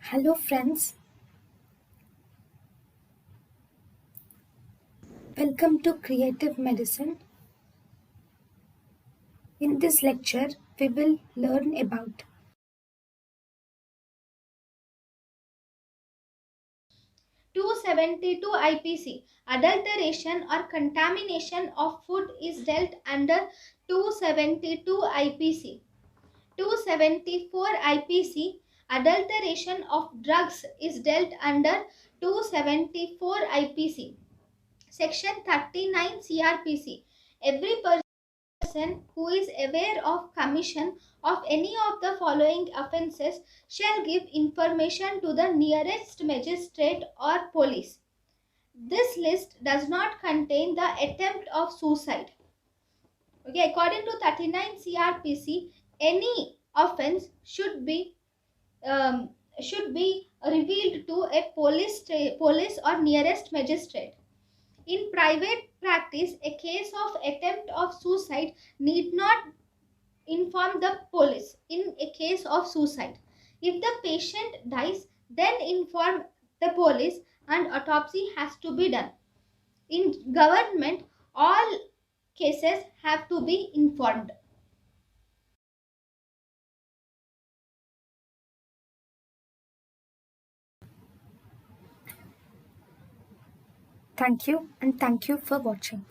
Hello, friends. Welcome to Creative Medicine. In this lecture, we will learn about 272 IPC. Adulteration or contamination of food is dealt under 272 IPC. 274 IPC. Adulteration of drugs is dealt under 274 IPC. Section 39 CRPC. Every person who is aware of commission of any of the following offences shall give information to the nearest magistrate or police. This list does not contain the attempt of suicide. Okay, according to 39 CRPC, any offense um, should be revealed to a police or nearest magistrate. In private practice, a case of attempt of suicide need not inform the police in a case of suicide. If the patient dies, then inform the police and autopsy has to be done. In government, all cases have to be informed. thank you and thank you for watching.